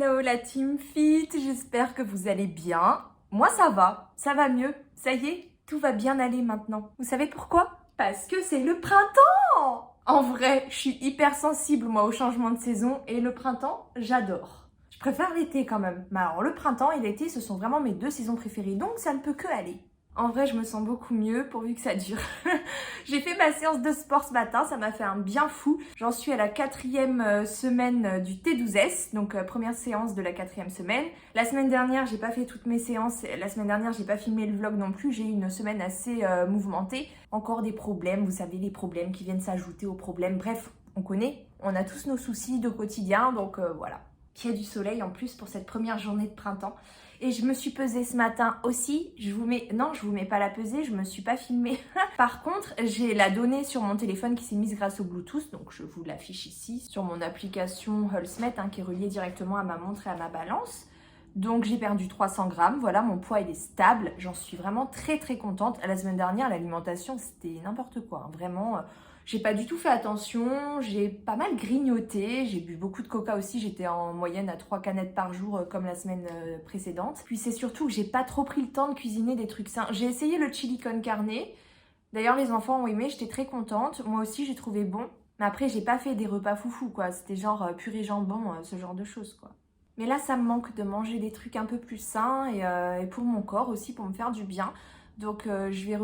Hello la team fit, j'espère que vous allez bien. Moi ça va mieux. Ça y est, tout va bien aller maintenant. Vous savez pourquoi? Parce que c'est le printemps! En vrai, je suis hyper sensible moi au changement de saison et le printemps, j'adore. Je préfère l'été quand même. Mais alors le printemps et l'été, ce sont vraiment mes deux saisons préférées, donc ça ne peut que aller. En vrai, je me sens beaucoup mieux pourvu que ça dure. J'ai fait ma séance de sport ce matin, ça m'a fait un bien fou. J'en suis à la 4e semaine du T12S, donc première séance de la 4e semaine. La semaine dernière, j'ai pas fait toutes mes séances. La semaine dernière, j'ai pas filmé le vlog non plus. J'ai eu une semaine assez mouvementée. Encore des problèmes, vous savez, les problèmes qui viennent s'ajouter aux problèmes. Bref, on connaît. On a tous nos soucis de quotidien, donc voilà. Qu'il y a du soleil en plus pour cette première journée de printemps. Et je me suis pesée ce matin aussi. Je vous mets pas la pesée, je me suis pas filmée. Par contre, j'ai la donnée sur mon téléphone qui s'est mise grâce au Bluetooth. Donc je vous l'affiche ici sur mon application Healthmate qui est reliée directement à ma montre et à ma balance. Donc j'ai perdu 300 grammes. Voilà, mon poids il est stable. J'en suis vraiment très très contente. La semaine dernière, l'alimentation c'était n'importe quoi. Hein. Vraiment... J'ai pas du tout fait attention, j'ai pas mal grignoté, j'ai bu beaucoup de coca aussi, j'étais en moyenne à 3 canettes par jour comme la semaine précédente. Puis c'est surtout que j'ai pas trop pris le temps de cuisiner des trucs sains. J'ai essayé le chili con carne, d'ailleurs les enfants ont aimé, j'étais très contente. Moi aussi j'ai trouvé bon, mais après j'ai pas fait des repas foufou quoi, c'était genre purée jambon, ce genre de choses quoi. Mais là ça me manque de manger des trucs un peu plus sains et pour mon corps aussi, pour me faire du bien. Donc je vais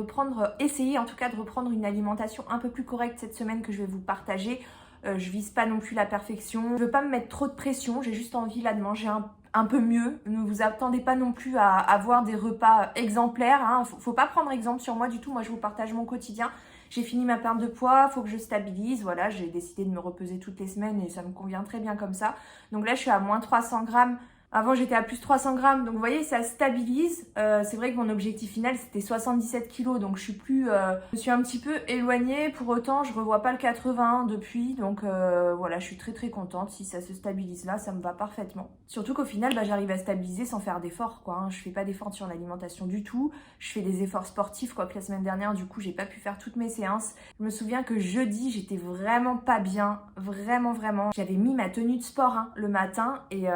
essayer en tout cas de reprendre une alimentation un peu plus correcte cette semaine que je vais vous partager. Je vise pas non plus la perfection. Je veux pas me mettre trop de pression, j'ai juste envie là de manger un peu mieux. Ne vous attendez pas non plus à avoir des repas exemplaires. Hein. Faut pas prendre exemple sur moi du tout, moi je vous partage mon quotidien. J'ai fini ma perte de poids, faut que je stabilise. Voilà, j'ai décidé de me repeser toutes les semaines et ça me convient très bien comme ça. Donc là je suis à moins 300 grammes. Avant, j'étais à plus 300 grammes. Donc, vous voyez, ça stabilise. C'est vrai que mon objectif final, c'était 77 kilos. Donc, je suis un petit peu éloignée. Pour autant, je revois pas le 80 depuis. Donc, voilà, je suis très, très contente. Si ça se stabilise là, ça me va parfaitement. Surtout qu'au final, j'arrive à stabiliser sans faire d'efforts, quoi. Hein. Je fais pas d'efforts sur l'alimentation du tout. Je fais des efforts sportifs, quoi. Que la semaine dernière, du coup, j'ai pas pu faire toutes mes séances. Je me souviens que jeudi, j'étais vraiment pas bien. Vraiment, vraiment. J'avais mis ma tenue de sport hein, le matin et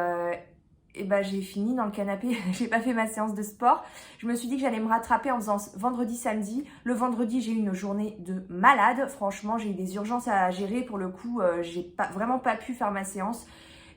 j'ai fini dans le canapé, j'ai pas fait ma séance de sport. Je me suis dit que j'allais me rattraper en faisant vendredi, samedi. Le vendredi, j'ai eu une journée de malade. Franchement, j'ai eu des urgences à gérer. Pour le coup, j'ai vraiment pas pu faire ma séance.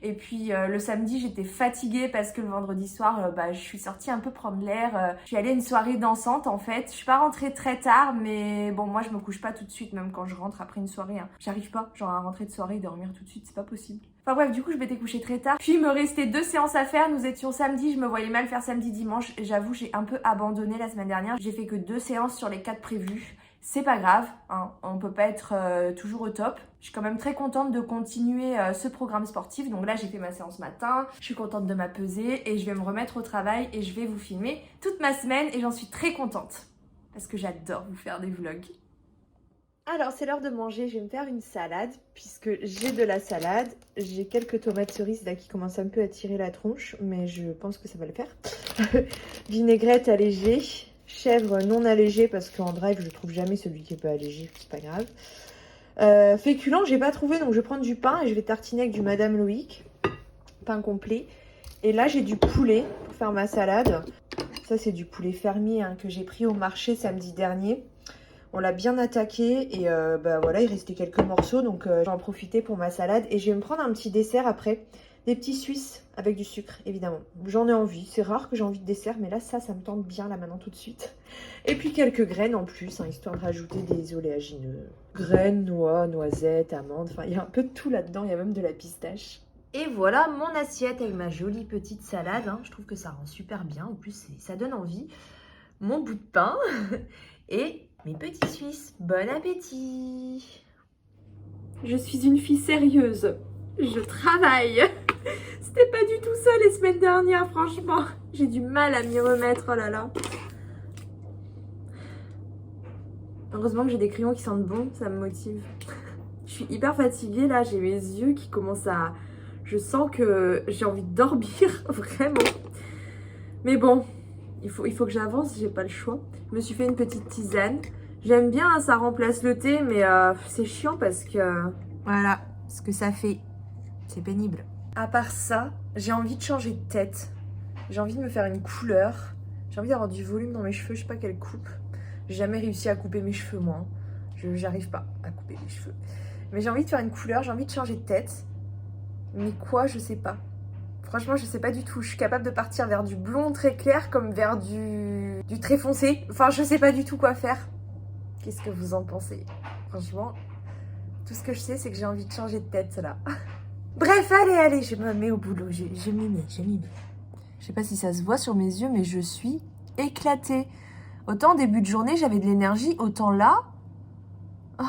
Et puis le samedi, j'étais fatiguée parce que le vendredi soir, je suis sortie un peu prendre l'air. Je suis allée à une soirée dansante en fait. Je suis pas rentrée très tard, mais bon, moi je me couche pas tout de suite, même quand je rentre après une soirée. Hein. J'arrive pas, genre à rentrer de soirée et dormir tout de suite, c'est pas possible. Enfin bref, du coup, je m'étais couchée très tard. Puis il me restait 2 séances à faire. Nous étions samedi, je me voyais mal faire samedi, dimanche. J'avoue, j'ai un peu abandonné la semaine dernière. J'ai fait que 2 séances sur les 4 prévues. C'est pas grave, hein, on peut pas être toujours au top. Je suis quand même très contente de continuer ce programme sportif. Donc là, j'ai fait ma séance matin, je suis contente de ma pesée et je vais me remettre au travail et je vais vous filmer toute ma semaine et j'en suis très contente parce que j'adore vous faire des vlogs. Alors, c'est l'heure de manger. Je vais me faire une salade puisque j'ai de la salade. J'ai quelques tomates cerises là qui commencent un peu à tirer la tronche, mais je pense que ça va le faire. Vinaigrette allégée. Chèvre non allégé parce qu'en drive je trouve jamais celui qui est pas allégé, c'est pas grave. Féculent j'ai pas trouvé donc je vais prendre du pain et je vais tartiner avec du Madame Loïc, pain complet. Et là j'ai du poulet pour faire ma salade. Ça c'est du poulet fermier hein, que j'ai pris au marché samedi dernier. On l'a bien attaqué et voilà il restait quelques morceaux donc je vais en profiter pour ma salade et je vais me prendre un petit dessert après. Des petits Suisses avec du sucre, évidemment. J'en ai envie. C'est rare que j'ai envie de dessert, mais là, ça me tente bien, là, maintenant, tout de suite. Et puis, quelques graines en plus, hein, histoire de rajouter des oléagineux. Graines, noix, noisettes, amandes. Enfin, il y a un peu de tout là-dedans. Il y a même de la pistache. Et voilà mon assiette avec ma jolie petite salade. Hein. Je trouve que ça rend super bien. En plus, ça donne envie. Mon bout de pain et mes petits Suisses. Bon appétit! Je suis une fille sérieuse. Je travaille. C'était pas du tout ça les semaines dernières, franchement. J'ai du mal à m'y remettre, oh là là. Heureusement que j'ai des crayons qui sentent bon, ça me motive. Je suis hyper fatiguée là, j'ai mes yeux qui commencent à... Je sens que j'ai envie de dormir, vraiment. Mais bon, il faut que j'avance, j'ai pas le choix. Je me suis fait une petite tisane. J'aime bien, hein, ça remplace le thé, mais c'est chiant parce que... Voilà, ce que ça fait. C'est pénible. À part ça, j'ai envie de changer de tête. J'ai envie de me faire une couleur. J'ai envie d'avoir du volume dans mes cheveux, je sais pas quelle coupe. J'ai jamais réussi à couper mes cheveux, moi. J'arrive pas à couper mes cheveux. Mais j'ai envie de faire une couleur, j'ai envie de changer de tête. Mais quoi, je sais pas. Franchement, je sais pas du tout. Je suis capable de partir vers du blond très clair comme vers du très foncé. Enfin, je sais pas du tout quoi faire. Qu'est-ce que vous en pensez? Franchement, tout ce que je sais, c'est que j'ai envie de changer de tête, là. Bref, allez, je me mets au boulot. Je m'y mets. Je sais pas si ça se voit sur mes yeux, mais je suis éclatée. Autant au début de journée, j'avais de l'énergie, autant là... Oh.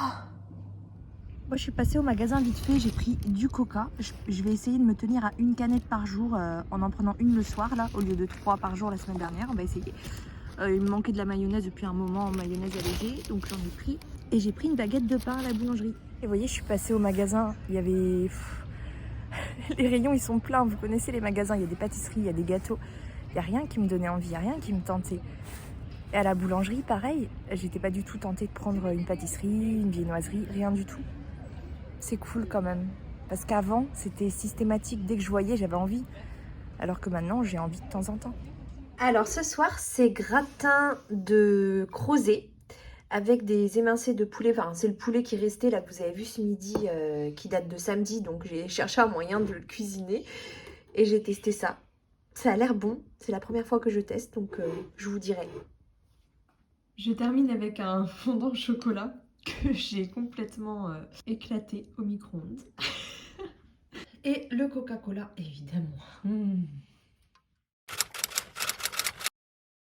Moi, je suis passée au magasin vite fait, j'ai pris du coca. Je vais essayer de me tenir à une canette par jour en prenant une le soir, là, au lieu de 3 par jour la semaine dernière. On va essayer. Il me manquait de la mayonnaise depuis un moment, mayonnaise allégée, donc j'en ai pris. Et j'ai pris une baguette de pain à la boulangerie. Et vous voyez, je suis passée au magasin, il y avait... Les rayons, ils sont pleins, vous connaissez les magasins, il y a des pâtisseries, il y a des gâteaux. Il n'y a rien qui me donnait envie, il n'y a rien qui me tentait. Et à la boulangerie, pareil, j'étais pas du tout tentée de prendre une pâtisserie, une viennoiserie, rien du tout. C'est cool quand même. Parce qu'avant, c'était systématique. Dès que je voyais, j'avais envie. Alors que maintenant, j'ai envie de temps en temps. Alors ce soir, c'est gratin de crozet avec des émincés de poulet. Enfin, c'est le poulet qui restait là que vous avez vu ce midi, qui date de samedi. Donc j'ai cherché un moyen de le cuisiner. Et j'ai testé ça. Ça a l'air bon. C'est la première fois que je teste, donc je vous dirai. Je termine avec un fondant au chocolat que j'ai complètement éclaté au micro-ondes. Et le Coca-Cola, évidemment.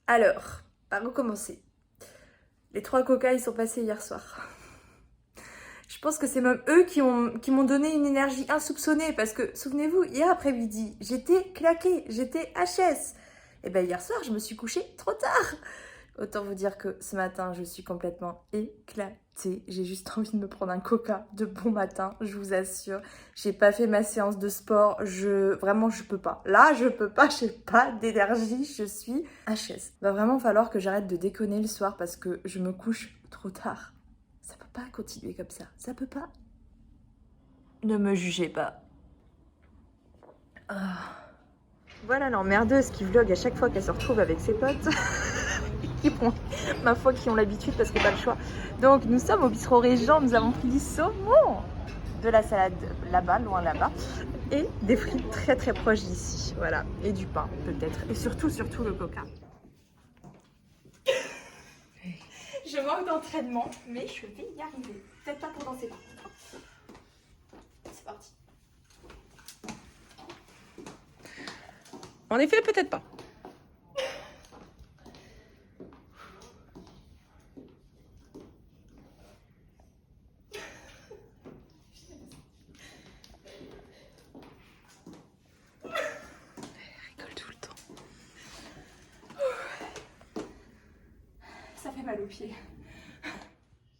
Alors, par recommencer. Les 3 Coca, ils sont passés hier soir. Je pense que c'est même eux qui m'ont donné une énergie insoupçonnée. Parce que, souvenez-vous, hier après-midi, j'étais claquée, j'étais HS. Et bien hier soir, je me suis couchée trop tard. Autant vous dire que ce matin, je suis complètement éclatée. J'ai juste envie de me prendre un coca de bon matin, je vous assure. J'ai pas fait ma séance de sport, vraiment, je peux pas. Là, je peux pas, j'ai pas d'énergie, je suis HS. Va vraiment falloir que j'arrête de déconner le soir parce que je me couche trop tard. Ça peut pas continuer comme ça, ça peut pas. Ne me jugez pas. Ah. Voilà l'emmerdeuse qui vlog à chaque fois qu'elle se retrouve avec ses potes. Ma foi, qui ont l'habitude parce que pas le choix. Donc nous sommes au bistrot Régent, nous avons pris du saumon, de la salade là-bas, loin là-bas, et des frites très très proches d'ici, voilà, et du pain peut-être, et surtout le coca. Je manque d'entraînement, mais je vais y arriver. Peut-être pas pour danser par contre. C'est parti. En effet, peut-être pas. Mal aux pieds.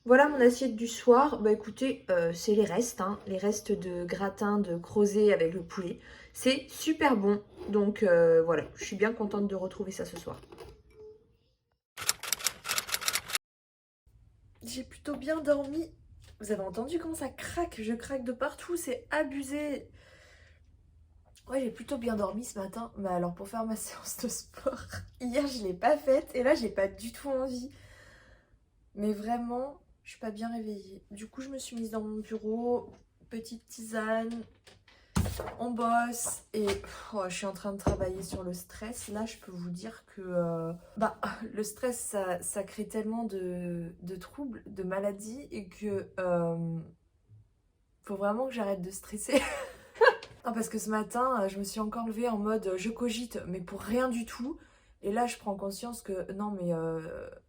Voilà mon assiette du soir. Bah écoutez, c'est les restes, hein, les restes de gratin de crozet avec le poulet. C'est super bon. Donc voilà, je suis bien contente de retrouver ça ce soir. J'ai plutôt bien dormi. Vous avez entendu comment ça craque? Je craque de partout, c'est abusé. Ouais, j'ai plutôt bien dormi ce matin. Mais alors pour faire ma séance de sport, hier je l'ai pas faite et là j'ai pas du tout envie. Mais vraiment, je suis pas bien réveillée. Du coup, je me suis mise dans mon bureau, petite tisane, on bosse et je suis en train de travailler sur le stress. Là, je peux vous dire que le stress, ça crée tellement de troubles, de maladies et que faut vraiment que j'arrête de stresser. Non, parce que ce matin, je me suis encore levée en mode je cogite, mais pour rien du tout. Et là, je prends conscience que non, mais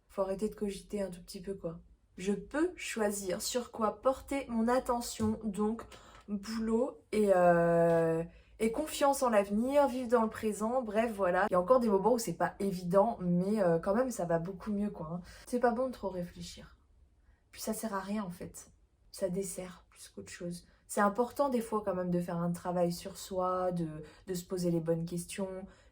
faut arrêter de cogiter un tout petit peu, quoi. Je peux choisir sur quoi porter mon attention, donc boulot et confiance en l'avenir, vivre dans le présent, bref, voilà. Il y a encore des moments où c'est pas évident, mais quand même, ça va beaucoup mieux, quoi. Hein. C'est pas bon de trop réfléchir. Puis ça sert à rien, en fait. Ça dessert plus qu'autre chose. C'est important des fois quand même de faire un travail sur soi, de se poser les bonnes questions.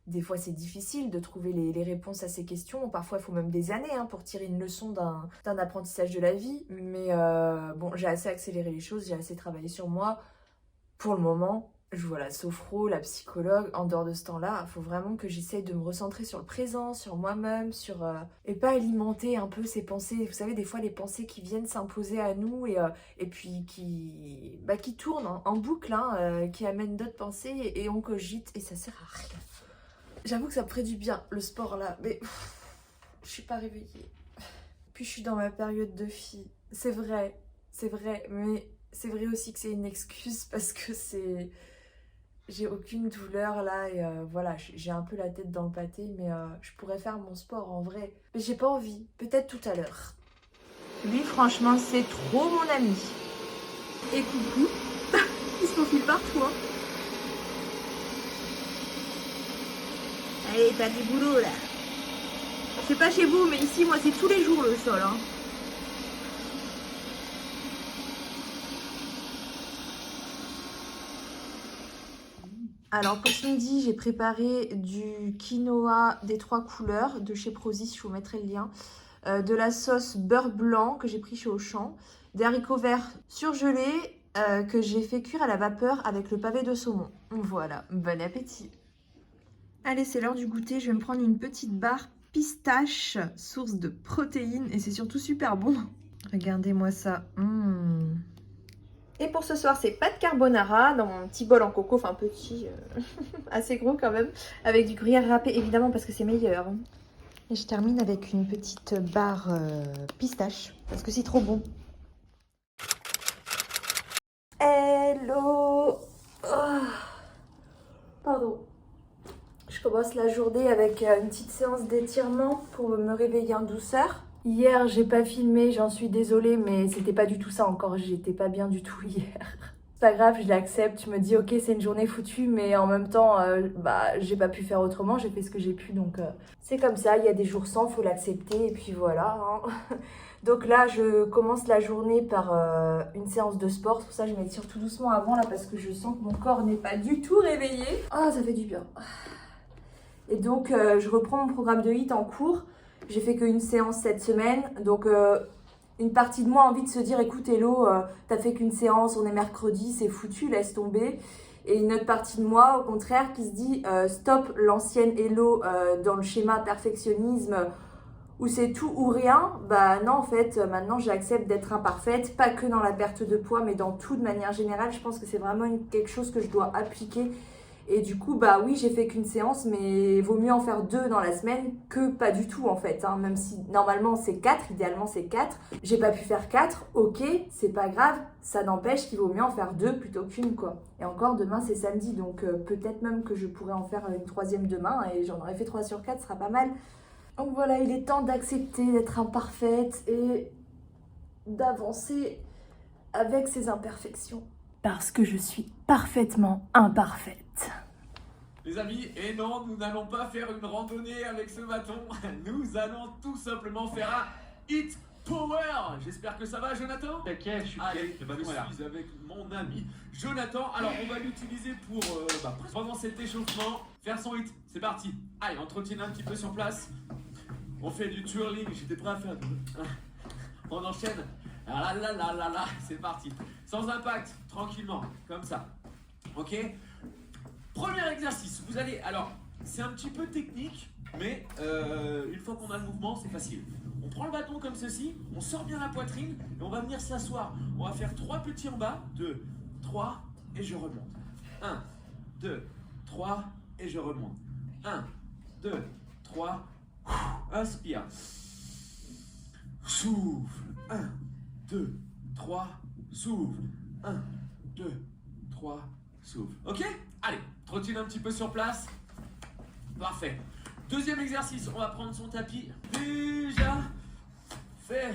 Des fois c'est difficile de trouver les réponses à ces questions. Parfois il faut même des années pour tirer une leçon d'un apprentissage de la vie. Mais bon, j'ai assez accéléré les choses, j'ai assez travaillé sur moi pour le moment. je vois la sophro, la psychologue. En dehors de ce temps-là, il faut vraiment que j'essaye de me recentrer sur le présent, sur moi-même, et pas alimenter un peu ces pensées. Vous savez, des fois, les pensées qui viennent s'imposer à nous et puis qui tournent en boucle, hein, qui amènent d'autres pensées et on cogite et ça sert à rien. J'avoue que ça me ferait du bien, le sport là, mais je suis pas réveillée. Puis je suis dans ma période de fille. C'est vrai, mais c'est vrai aussi que c'est une excuse parce que j'ai aucune douleur là et voilà, j'ai un peu la tête dans le pâté, mais je pourrais faire mon sport en vrai. Mais j'ai pas envie, peut-être tout à l'heure. Lui, franchement, c'est trop mon ami. Et coucou, il se faufile partout, hein. Allez, t'as du boulot là. Je sais pas chez vous, mais ici, moi, c'est tous les jours le sol, hein. Alors pour ce midi, j'ai préparé du quinoa des 3 couleurs de chez Prozis, je vous mettrai le lien. De la sauce beurre blanc que j'ai pris chez Auchan. Des haricots verts surgelés que j'ai fait cuire à la vapeur avec le pavé de saumon. Voilà, bon appétit. Allez, c'est l'heure du goûter. Je vais me prendre une petite barre pistache, source de protéines. Et c'est surtout super bon. Regardez-moi ça. Et pour ce soir, c'est pâte carbonara dans mon petit bol en coco, enfin petit, assez gros quand même, avec du gruyère râpé évidemment parce que c'est meilleur. Et je termine avec une petite barre pistache parce que c'est trop bon. Hello. Pardon. Je commence la journée avec une petite séance d'étirement pour me réveiller en douceur. Hier, j'ai pas filmé, j'en suis désolée, mais c'était pas du tout ça encore, j'étais pas bien du tout hier. C'est pas grave, je l'accepte, je me dis ok, c'est une journée foutue, mais en même temps, j'ai pas pu faire autrement, j'ai fait ce que j'ai pu, donc c'est comme ça, il y a des jours sans, faut l'accepter, et puis voilà. Hein. Donc là, je commence la journée par une séance de sport, c'est pour ça que je m'étire tout doucement avant là, parce que je sens que mon corps n'est pas du tout réveillé. Ah, ça fait du bien. Et donc, je reprends mon programme de HIIT en cours. J'ai fait qu'une séance cette semaine. Donc, une partie de moi a envie de se dire, écoute Hello, t'as fait qu'une séance, on est mercredi, c'est foutu, laisse tomber. Et une autre partie de moi, au contraire, qui se dit, stop l'ancienne Hello dans le schéma perfectionnisme où c'est tout ou rien. Bah non, en fait, maintenant j'accepte d'être imparfaite, pas que dans la perte de poids, mais dans tout de manière générale. Je pense que c'est vraiment quelque chose que je dois appliquer. Et du coup, bah oui, j'ai fait qu'une séance, mais vaut mieux en faire 2 dans la semaine que pas du tout en fait. Hein. Même si normalement c'est 4, idéalement c'est 4. J'ai pas pu faire 4, ok, c'est pas grave. Ça n'empêche qu'il vaut mieux en faire 2 plutôt qu'une quoi. Et encore, demain c'est samedi, donc peut-être même que je pourrais en faire une troisième demain et j'en aurais fait 3 sur 4, ce sera pas mal. Donc voilà, il est temps d'accepter d'être imparfaite et d'avancer avec ses imperfections. Parce que je suis parfaitement imparfaite. Les amis, et non, nous n'allons pas faire une randonnée avec ce bâton. Nous allons tout simplement faire un Hit Power. J'espère que ça va, Jonathan. T'inquiète, je suis Allez, prêt. je suis avec mon ami Jonathan. Alors, on va l'utiliser pour, pendant cet échauffement, faire son hit. C'est parti. Allez, on trottine un petit peu sur place. On fait du twirling. J'étais prêt à faire du... On enchaîne. Ah là là là là là, c'est parti. Sans impact, tranquillement, comme ça. Ok ? Premier exercice, vous allez, alors c'est un petit peu technique, mais une fois qu'on a le mouvement, c'est facile. On prend le bâton comme ceci, on sort bien la poitrine et on va venir s'asseoir. On va faire 3 petits en bas, 2, 3 et je remonte. 1, 2, 3 et je remonte. 1, 2, 3, inspire. Souffle. 1, 2, 3, souffle. 1, 2, 3, souffle. Ok ? Allez, trottine un petit peu sur place. Parfait. Deuxième exercice, on va prendre son tapis. Déjà fait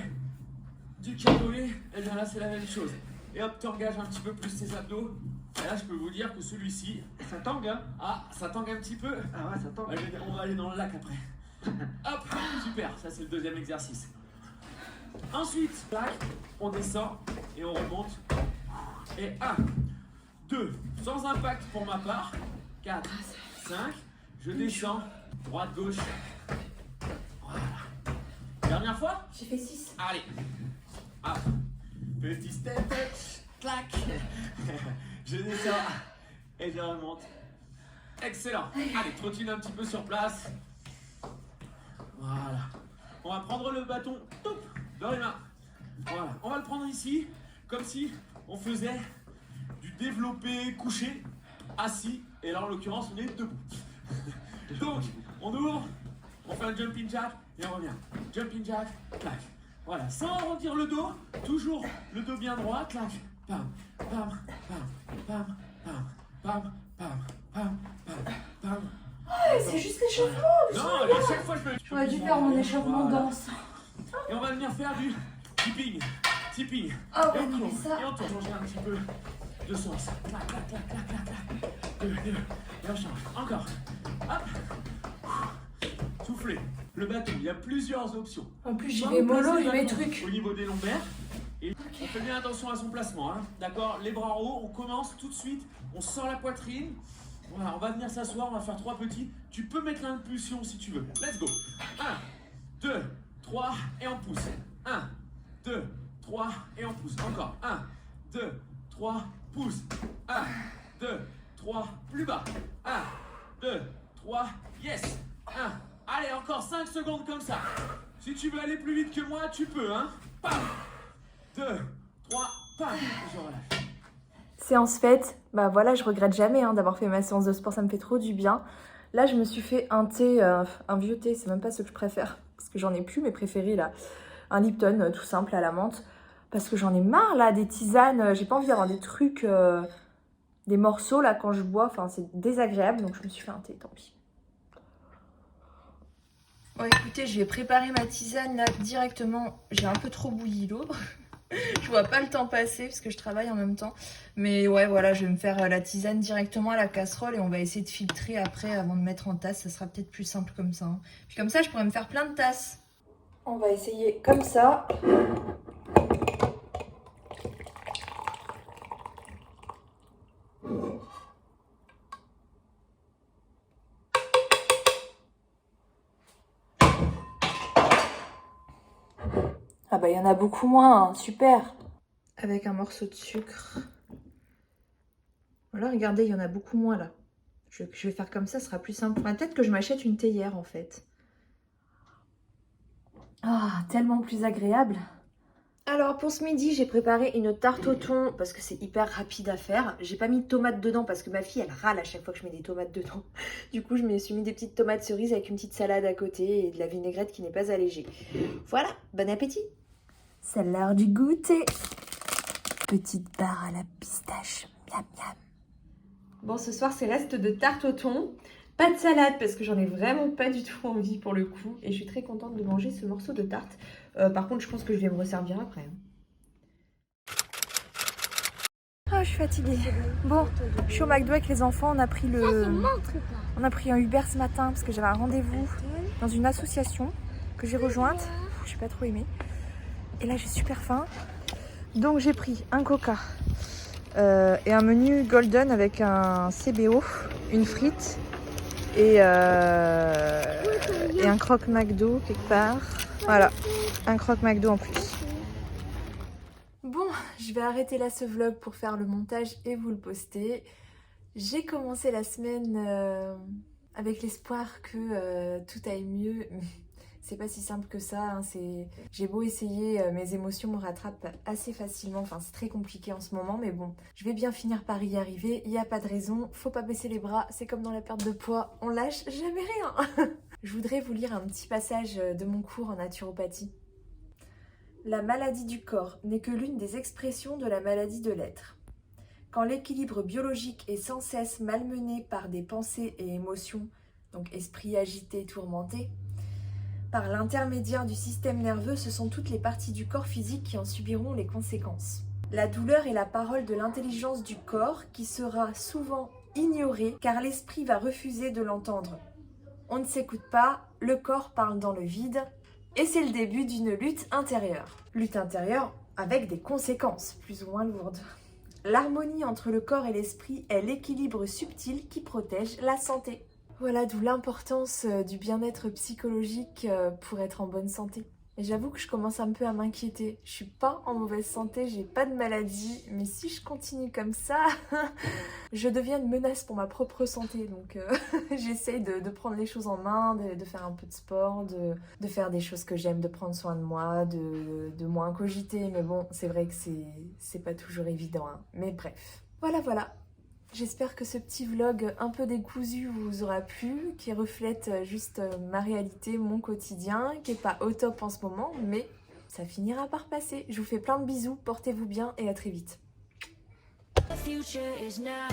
du canoë, et bien là c'est la même chose. Et hop, t'engages un petit peu plus tes abdos. Et là je peux vous dire que celui-ci, Ça tangue, hein? ah, ça tangue un petit peu. Ah ouais, ça tangue. On va aller dans le lac après. Hop, super, ça c'est le deuxième exercice. Ensuite, lac, on descend et on remonte. Et 1, 2, sans impact pour ma part. 4, 5, je descends, droite, gauche. Voilà. Dernière fois. J'ai fait 6. Allez. Hop. Petit step, clac. Je descends. Et je remonte. Excellent. Allez, trottine un petit peu sur place. Voilà. On va prendre le bâton top, dans les mains. Voilà. On va le prendre ici, comme si on faisait du développé couché, assis. Et là, en l'occurrence, on est debout. Donc, on ouvre, on fait un jumping jack et on revient. Jumping jack, clac. Voilà, sans arrondir le dos, toujours le dos bien droit, clac. Pam, pam, pam, pam, pam, pam, pam, pam, pam, pam. Ouais, c'est juste l'échauffement. Non, à chaque fois je me... J'aurais dû faire mon échauffement Voilà. danse. Et on va venir faire du tipping, tipping. Ah Et ouais, on non, tourne, mais ça... et on tourne. Changer un petit peu de sens. Clac, clac, clac, clac, clac, clac. Deux. Et on change. Encore. Hop. Soufflez. Le bâton, il y a plusieurs options. En plus, j'y Soit vais vous placez mollo, le et mes bâton trucs. au niveau des lombaires. Et on fait bien attention à son placement. Hein. D'accord. Les bras en haut, on commence tout de suite. On sort la poitrine. Voilà, on va venir s'asseoir, on va faire 3 petits. Tu peux mettre l'impulsion si tu veux. Let's go. 1, 2, 3 et on pousse. 1, 2, 3 et on pousse. Encore. 1, 2, 3, pousse. 1, 2, 3, plus bas. 1, 2, 3, yes. 1. Allez, encore 5 secondes comme ça. Si tu veux aller plus vite que moi, tu peux, hein. Pam. 2, 3, pam. Je relâche. Séance faite, bah voilà, je regrette jamais d'avoir fait ma séance de sport, ça me fait trop du bien. Là, je me suis fait un thé, un vieux thé, c'est même pas ce que je préfère, parce que j'en ai plus mes préférés là. Un Lipton, tout simple à la menthe, parce que j'en ai marre là, des tisanes, j'ai pas envie d'avoir des trucs, des morceaux là quand je bois, enfin c'est désagréable, donc je me suis fait un thé, tant pis. Bon écoutez, je vais préparer ma tisane là directement, j'ai un peu trop bouilli l'eau. Je vois pas le temps passer parce que je travaille en même temps. Mais ouais, voilà, je vais me faire la tisane directement à la casserole et on va essayer de filtrer après avant de mettre en tasse. Ça sera peut-être plus simple comme ça. Hein. Puis comme ça, je pourrais me faire plein de tasses. On va essayer comme ça. Ah bah il y en a beaucoup moins, hein. Super. Avec un morceau de sucre. Voilà, regardez, il y en a beaucoup moins là. Je vais faire comme ça, ce sera plus simple. Enfin, peut-être que je m'achète une théière en fait. Ah, tellement plus agréable. Alors pour ce midi, j'ai préparé une tarte au thon parce que c'est hyper rapide à faire. J'ai pas mis de tomates dedans parce que ma fille elle râle à chaque fois que je mets des tomates dedans. Du coup, je me suis mis des petites tomates cerises avec une petite salade à côté et de la vinaigrette qui n'est pas allégée. Voilà, bon appétit. C'est l'heure du goûter. Petite barre à la pistache. Miam miam. Bon, ce soir, c'est reste de tarte au thon. Pas de salade parce que j'en ai vraiment pas du tout envie pour le coup. Et je suis très contente de manger ce morceau de tarte. Par contre, je pense que je vais me resservir après. Ah, je suis fatiguée. Bon, je suis au McDo avec les enfants. On a pris un Uber ce matin parce que j'avais un rendez-vous dans une association que j'ai rejointe. Je n'ai pas trop aimé. Et là, j'ai super faim. Donc, j'ai pris un Coca et un menu Golden avec un CBO, une frite et un croque McDo quelque part. Voilà, un croque McDo en plus. Bon, je vais arrêter là ce vlog pour faire le montage et vous le poster. J'ai commencé la semaine avec l'espoir que tout aille mieux. C'est pas si simple que ça, hein. J'ai beau essayer, mes émotions me rattrapent assez facilement, enfin c'est très compliqué en ce moment, mais bon, je vais bien finir par y arriver, il n'y a pas de raison, faut pas baisser les bras, c'est comme dans la perte de poids, on lâche jamais rien. Je voudrais vous lire un petit passage de mon cours en naturopathie. La maladie du corps n'est que l'une des expressions de la maladie de l'être. Quand l'équilibre biologique est sans cesse malmené par des pensées et émotions, donc esprit agité, tourmenté, par l'intermédiaire du système nerveux, ce sont toutes les parties du corps physique qui en subiront les conséquences. La douleur est la parole de l'intelligence du corps qui sera souvent ignorée car l'esprit va refuser de l'entendre. On ne s'écoute pas, le corps parle dans le vide et c'est le début d'une lutte intérieure. Lutte intérieure avec des conséquences plus ou moins lourdes. L'harmonie entre le corps et l'esprit est l'équilibre subtil qui protège la santé. Voilà, d'où l'importance du bien-être psychologique pour être en bonne santé. Et j'avoue que je commence un peu à m'inquiéter. Je suis pas en mauvaise santé, j'ai pas de maladie, mais si je continue comme ça, je deviens une menace pour ma propre santé. Donc j'essaye de prendre les choses en main, de faire un peu de sport, de faire des choses que j'aime, de prendre soin de moi, de moins cogiter. Mais bon, c'est vrai que c'est pas toujours évident, hein. Mais bref, voilà. J'espère que ce petit vlog un peu décousu vous aura plu, qui reflète juste ma réalité, mon quotidien, qui est pas au top en ce moment, mais ça finira par passer. Je vous fais plein de bisous, portez-vous bien et à très vite. The future is now.